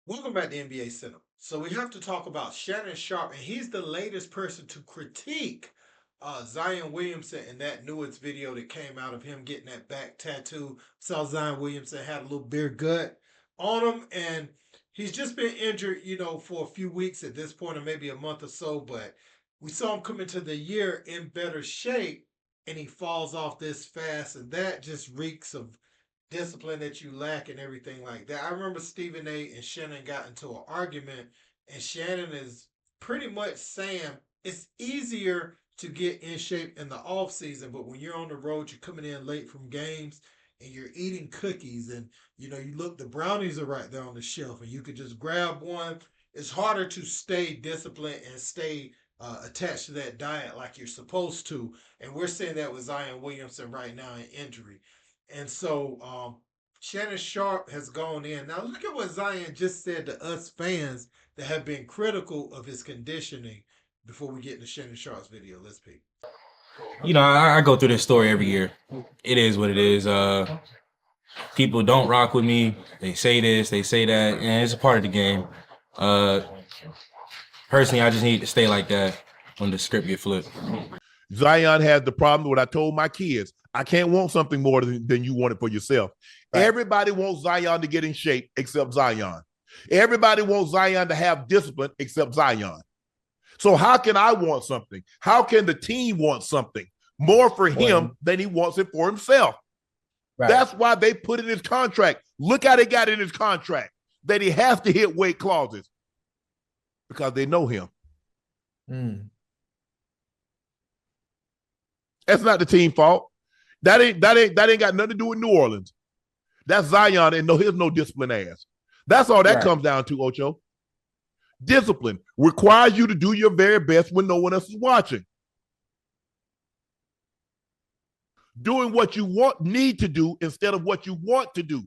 Welcome back to NBA Cinema. So we have to talk about Shannon Sharpe, and he's the latest person to critique Zion Williamson in that newest video that came out of him getting that back tattoo. Saw Zion Williamson had a little beer gut on him, and he's just been injured, for a few weeks at this point, or maybe a month or so. But we saw him come into the year in better shape, and he falls off this fast, and that just reeks of discipline that you lack and everything like that. I remember Stephen A. and Shannon got into an argument, and Shannon is pretty much saying it's easier to get in shape in the off season, but when you're on the road, you're coming in late from games and you're eating cookies, and you look, the brownies are right there on the shelf, and you could just grab one. It's harder to stay disciplined and stay attached to that diet like you're supposed to. And we're seeing that with Zion Williamson right now in injury. And so Shannon Sharpe has gone in. Now look at what Zion just said to us fans that have been critical of his conditioning before we get into Shannon Sharpe's video. Let's peek. I go through this story every year. It is what it is. People don't rock with me. They say this, they say that, and it's a part of the game. Uh, Personally, I just need to stay like that when the script get flipped. Zion has the problem. What I told my kids, I can't want something more than you want it for yourself. Right. Everybody wants Zion to get in shape except Zion. Everybody wants Zion to have discipline except Zion. So how can I want something? How can the team want something more for him than he wants it for himself? Right. That's why they put in his contract. Look how they got in his contract that he has to hit weight clauses because they know him. That's not the team fault. That ain't got nothing to do with New Orleans. That's Zion and here's no discipline ass. That's all that comes down to, Ocho. Discipline requires you to do your very best when no one else is watching. Doing what you need to do instead of what you want to do.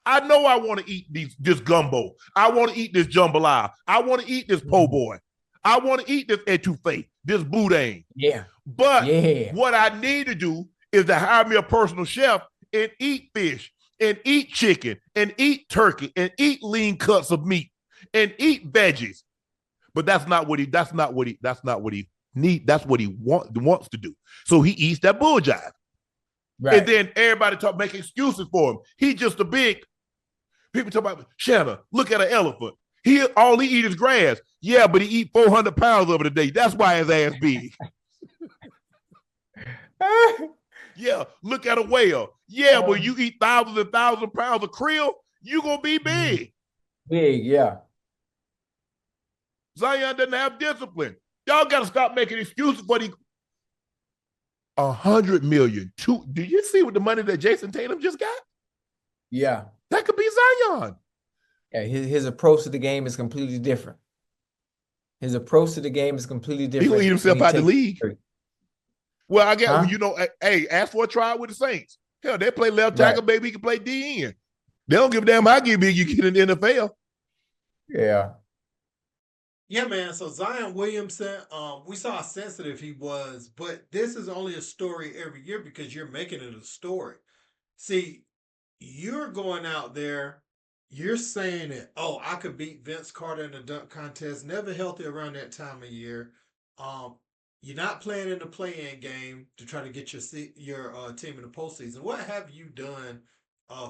I know I want to eat this gumbo. I want to eat this jambalaya. I want to eat this po' boy. I want to eat this etouffee, this boudin. Yeah. But what I need to do is to hire me a personal chef and eat fish and eat chicken and eat turkey and eat lean cuts of meat and eat veggies. But that's what he needs. That's what he wants to do. So he eats that bull jive. Right. And then everybody make excuses for him. He's just people talk about, Shannon, look at an elephant. All he eats is grass. Yeah, but he eat 400 pounds of it a day. That's why his ass big. Yeah, look at a whale. Yeah, but you eat thousands and thousands of pounds of krill, you gonna be big. Big, yeah. Zion doesn't have discipline. Y'all got to stop making excuses for the $100 million. Do you see what the money that Jason Tatum just got? Yeah, that could be Zion. Yeah, his approach to the game is completely different. His approach to the game is completely different. He gonna eat himself out the league. Well, I guess hey, ask for a trial with the Saints. Hell, they play left tackle, baby. He can play DN. They don't give a damn how big you get in the NFL. Yeah. Yeah, man. So Zion Williamson, we saw how sensitive he was, but this is only a story every year because you're making it a story. See, you're going out there, you're saying that, I could beat Vince Carter in the dunk contest, never healthy around that time of year. You're not playing in the play-in game to try to get your team in the postseason. What have you done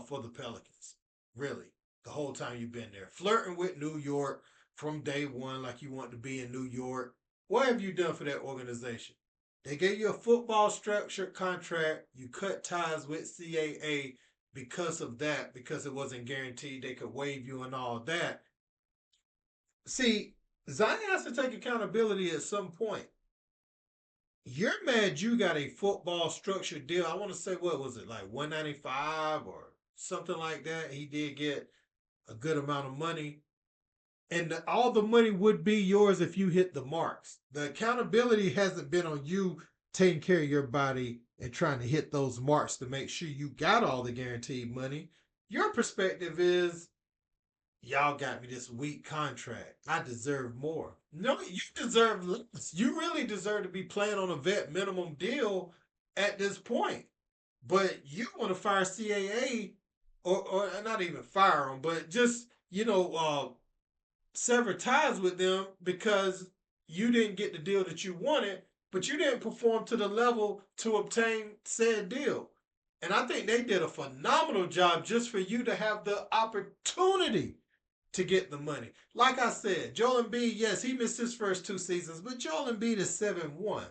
for the Pelicans, really, the whole time you've been there? Flirting with New York from day one like you want to be in New York. What have you done for that organization? They gave you a football structured contract. You cut ties with CAA because of that, because it wasn't guaranteed they could waive you and all that. See, Zion has to take accountability at some point. You're mad you got a football structured deal. I want to say, what was it, like 195 or something like that? He did get a good amount of money. And all the money would be yours if you hit the marks. The accountability hasn't been on you taking care of your body and trying to hit those marks to make sure you got all the guaranteed money. Your perspective is, y'all got me this weak contract. I deserve more. No, you deserve less. You really deserve to be playing on a vet minimum deal at this point. But you want to fire CAA, or not even fire them, but just sever ties with them because you didn't get the deal that you wanted, but you didn't perform to the level to obtain said deal. And I think they did a phenomenal job just for you to have the opportunity to get the money. Like I said, Joel Embiid, yes, he missed his first 2 seasons, but Joel Embiid is 7-1.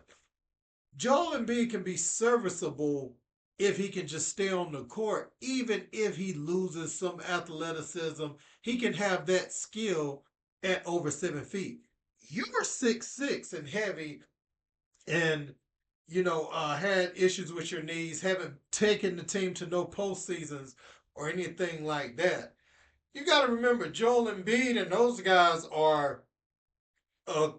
Joel Embiid can be serviceable if he can just stay on the court, even if he loses some athleticism. He can have that skill at over 7 feet. You were 6'6" and heavy, and had issues with your knees, haven't taken the team to no postseasons or anything like that. You got to remember, Joel Embiid and those guys are a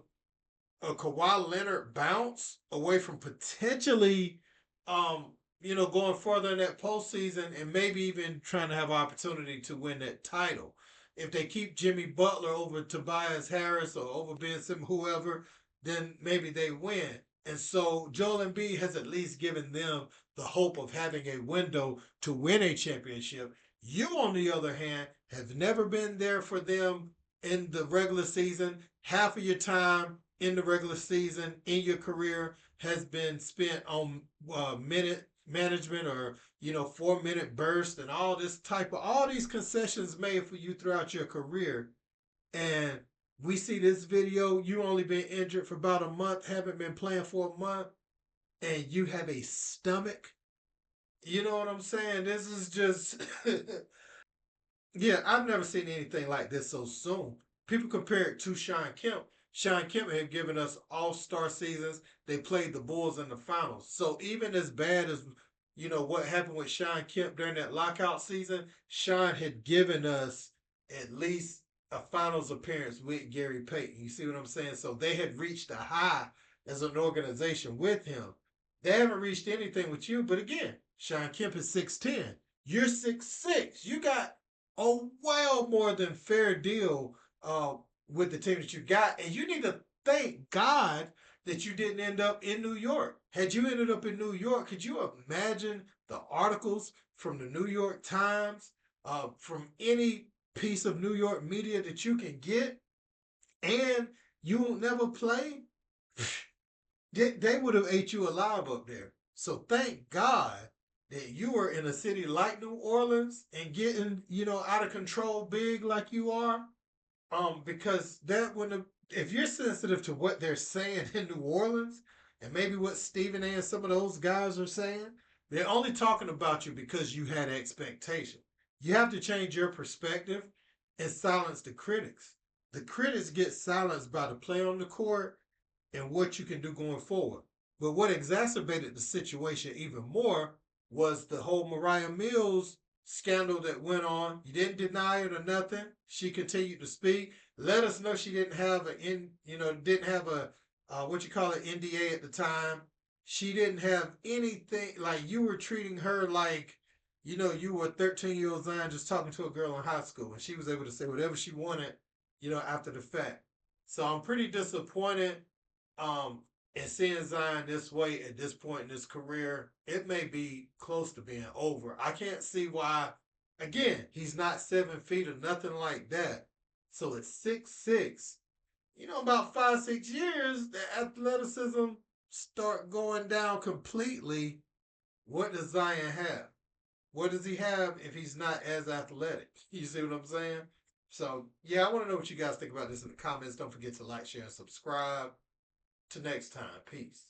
a Kawhi Leonard bounce away from potentially, going further in that postseason and maybe even trying to have an opportunity to win that title. If they keep Jimmy Butler over Tobias Harris or over Ben Simmons, whoever, then maybe they win. And so Joel Embiid has at least given them the hope of having a window to win a championship. You, on the other hand, have never been there for them in the regular season. Half of your time in the regular season in your career has been spent on minute management or 4 minute burst and all these concessions made for you throughout your career. And we see this video, you only been injured for about a month, haven't been playing for a month, and you have a stomach. You know what I'm saying? This is just yeah, I've never seen anything like this so soon. People compare it to Sean Kemp. Sean Kemp had given us all-star seasons. They played the Bulls in the finals. So even as bad as what happened with Sean Kemp during that lockout season, Sean had given us at least a finals appearance with Gary Payton. You see what I'm saying? So they had reached a high as an organization with him. They haven't reached anything with you, but again, Sean Kemp is 6'10". You're 6'6". You got a well more than fair deal with the team that you got. And you need to thank God that you didn't end up in New York. Had you ended up in New York, could you imagine the articles from the New York Times, from any piece of New York media that you can get, and you will never play? They would have ate you alive up there. So thank God that you were in a city like New Orleans and getting, out of control big like you are. Because that would have, if you're sensitive to what they're saying in New Orleans and maybe what Stephen A and some of those guys are saying, they're only talking about you because you had expectation. You have to change your perspective and silence the critics. The critics get silenced by the play on the court and what you can do going forward. But what exacerbated the situation even more was the whole Mariah Mills scandal that went on. You didn't deny it or nothing. She continued to speak. Let us know she didn't have a what you call it, NDA at the time. She didn't have anything, like you were treating her like, you were a 13-year-old Zion just talking to a girl in high school, and she was able to say whatever she wanted, after the fact. So I'm pretty disappointed and seeing Zion this way at this point in his career. It may be close to being over. I can't see why. Again, he's not 7 feet or nothing like that. So at 6'6", about 5-6 years, the athleticism start going down completely. What does Zion have? What does he have if he's not as athletic? You see what I'm saying? So yeah, I want to know what you guys think about this in the comments. Don't forget to like, share, and subscribe. Till next time, peace.